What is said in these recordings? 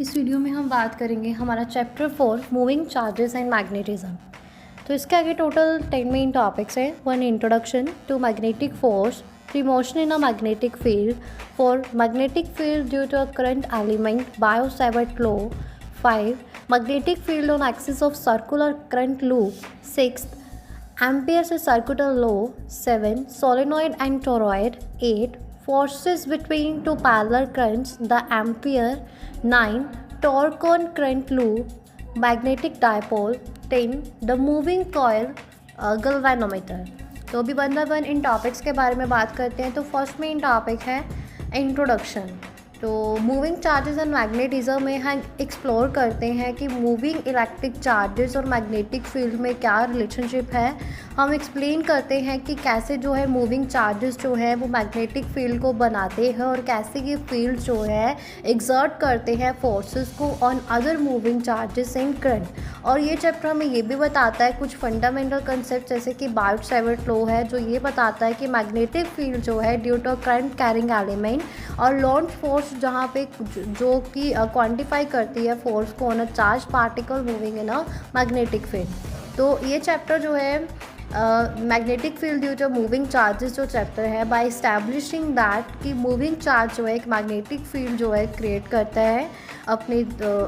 इस वीडियो में हम बात करेंगे हमारा chapter 4 moving charges and magnetism. तो इसके आगे टोटल 10 मेन टॉपिक्स हैं। 1 introduction to magnetic force, 3 motion in a magnetic field, 4 magnetic field due to a current element Biot Savart law, 5 magnetic field on axis of circular current loop, 6 Ampere's circular law, 7 solenoid and toroid, 8 forces between two parallel currents, the ampere, 9 torque on current loop, magnetic dipole, 10 the moving coil, galvanometer। तो अभी one by one in topics के बारे में बात करते हैं। तो first main topic है इंट्रोडक्शन। तो मूविंग चार्जेस एंड मैग्नेटिज्म में हम एक्सप्लोर करते हैं कि मूविंग इलेक्ट्रिक चार्जेस और मैग्नेटिक फील्ड में क्या रिलेशनशिप है। हम एक्सप्लेन करते हैं कि कैसे जो है मूविंग चार्जेस जो है वो मैग्नेटिक फील्ड को बनाते हैं और कैसे ये फील्ड जो है एग्जर्ट करते हैं फोर्सेस को on other moving charges and current. और ये चैप्टर हमें ये भी बताता है कुछ फंडामेंटल कंसेप्ट, जैसे कि बायो-सावर्ट लॉ है जो ये बताता है कि मैग्नेटिक फील्ड जो है due to current carrying element और लॉन्च फोर्स जहाँ पे जो कि क्वांटिफाई करती है फोर्स को on a charge particle moving in a magnetic field. तो ये चैप्टर जो है magnetic field due to moving charges जो चैप्टर है, बाय इस्टेब्लिशिंग दैट कि मूविंग चार्ज जो है एक मैग्नेटिक फील्ड जो है क्रिएट करता है अपने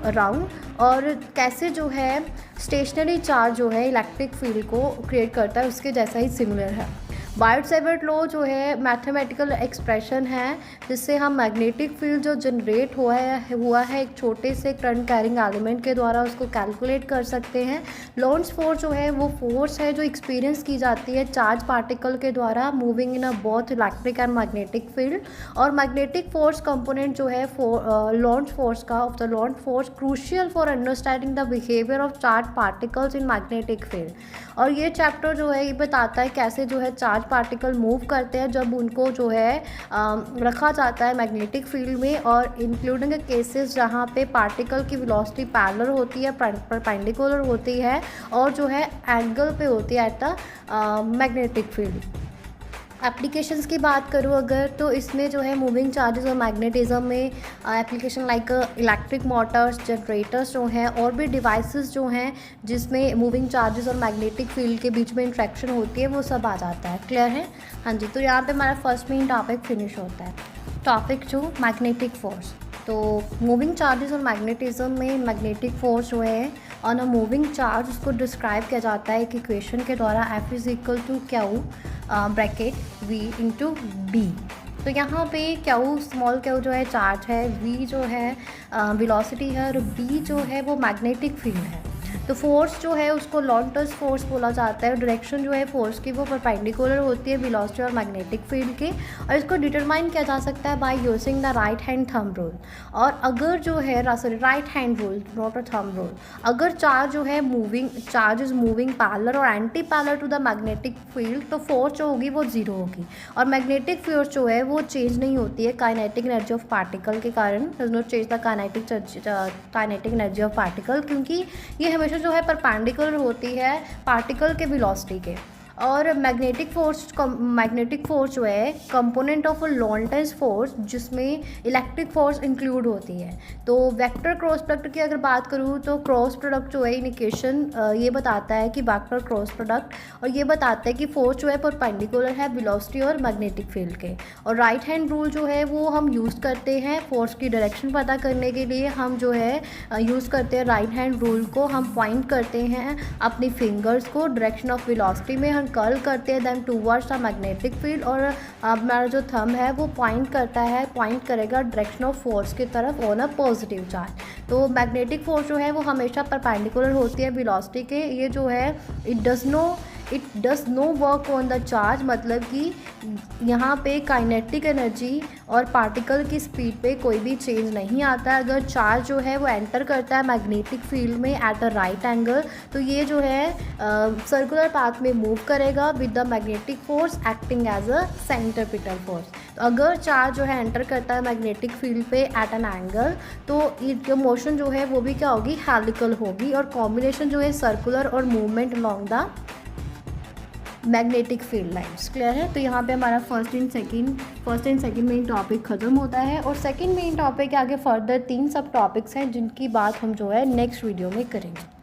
अराउंड, और कैसे जो है स्टेशनरी चार्ज जो है इलेक्ट्रिक फील्ड को क्रिएट करता है उसके जैसा ही सिमिलर है। बायो-सावर्ट लॉ जो है मैथमेटिकल एक्सप्रेशन है जिससे हम मैग्नेटिक फील्ड जो जनरेट हुआ है एक छोटे से करंट कैरिंग एलिमेंट के द्वारा उसको कैलकुलेट कर सकते हैं। लॉन्च फोर्स जो है वो फोर्स है जो एक्सपीरियंस की जाती है चार्ज पार्टिकल के द्वारा moving in a both electric and magnetic field. और मैग्नेटिक फोर्स कंपोनेंट जो है लॉन्च फोर्स का of the launch force crucial for understanding the behaviour of charge particles in magnetic field. और ये चैप्टर जो है ये बताता है कैसे जो है चार्ज पार्टिकल मूव करते हैं जब उनको जो है रखा जाता है मैग्नेटिक फील्ड में, और इंक्लूडिंग केसेस जहाँ पे पार्टिकल की वेलोसिटी पैरेलल होती है, परपेंडिकुलर होती है और जो है एंगल पे होती है at the magnetic field. Applications की बात करूँ अगर, तो इसमें जो है मूविंग चार्जेस और मैग्नेटिज्म में application like electric Motors, generators जो हैं और भी डिवाइसेस जो हैं जिसमें मूविंग चार्जेस और मैग्नेटिक फील्ड के बीच में इंट्रैक्शन होती है वो सब आ जाता है। क्लियर है? हाँ जी। तो यहाँ पे हमारा फर्स्ट मेन टॉपिक फिनिश होता है। Topic 2 magnetic force. तो मूविंग चार्जेस और मैग्नेटिज्म में मैग्नेटिक फोर्स जो है ऑन अ मूविंग चार्ज उसको डिस्क्राइब किया जाता है एक इक्वेशन के द्वारा, F is equal to q bracket V into B। तो यहाँ पे क्यू स्मॉल क्यू जो है चार्ज है, V जो है वेलोसिटी है और B जो है वो मैग्नेटिक फील्ड है। तो फोर्स जो है उसको लॉन्टस फोर्स बोला जाता है। डायरेक्शन जो है फोर्स की वो परपेंडिकुलर होती है वेलोसिटी और मैग्नेटिक फील्ड के, और इसको डिटरमाइन किया जा सकता है by using the right hand thumb rule. और अगर जो है right hand rule not a thumb rule, अगर चार्ज जो है चार्ज इज मूविंग पैरेलल और anti parallel to the magnetic field, तो फोर्स जो होगी वो जीरो होगी। और मैग्नेटिक फोर्स जो है वो चेंज नहीं होती है काइनेटिक एनर्जी ऑफ पार्टिकल के कारण, does not change the kinetic energy of particle, क्योंकि ये हमेशा जो है परपेंडिकुलर होती है पार्टिकल के वेलोसिटी के। और मैग्नेटिक फोर्स जो है कंपोनेंट ऑफ लॉन्टस फोर्स जिसमें इलेक्ट्रिक फोर्स इंक्लूड होती है। तो वेक्टर क्रॉस प्रोडक्ट की अगर बात करूँ तो क्रॉस प्रोडक्ट जो है इंडिकेशन ये बताता है कि वेक्टर क्रॉस प्रोडक्ट, और ये बताता है कि फोर्स जो है परपेंडिकुलर है वेलोसिटी और मैग्नेटिक फील्ड के। और राइट हैंड रूल जो है वो हम यूज़ करते हैं फोर्स की डायरेक्शन पता करने के लिए। हम जो है यूज़ करते हैं राइट हैंड रूल को, हम पॉइंट करते हैं अपनी फिंगर्स को डायरेक्शन ऑफ वेलोसिटी में, हम कर्ल करते हैं then towards the magnetic field, और हमारा जो थंब है वो पॉइंट करेगा डायरेक्शन ऑफ फोर्स की तरफ ऑन अ पॉजिटिव चार्ज। तो मैग्नेटिक फोर्स जो है वो हमेशा परपेंडिकुलर होती है वेलोसिटी के। ये जो है it does no work on the charge, मतलब कि यहाँ पे काइनेटिक एनर्जी और पार्टिकल की स्पीड पे कोई भी चेंज नहीं आता है। अगर चार्ज जो है वो एंटर करता है मैग्नेटिक फील्ड में एट अ राइट एंगल, तो ये जो है सर्कुलर पाथ में मूव करेगा with the magnetic force acting as a centripetal force. तो अगर चार्ज जो है एंटर करता है मैग्नेटिक फील्ड पे एट एन एंगल, तो ये मोशन जो है वो भी क्या होगी, हेलिकल होगी, और कॉम्बिनेशन जो है सर्कुलर और movement along the magnetic field lines. Clear है? तो यहाँ पे हमारा first and second main topic ख़त्म होता है और सेकंड मेन टॉपिक के आगे फर्दर 3 सब टॉपिक्स हैं जिनकी बात हम जो है नेक्स्ट वीडियो में करेंगे।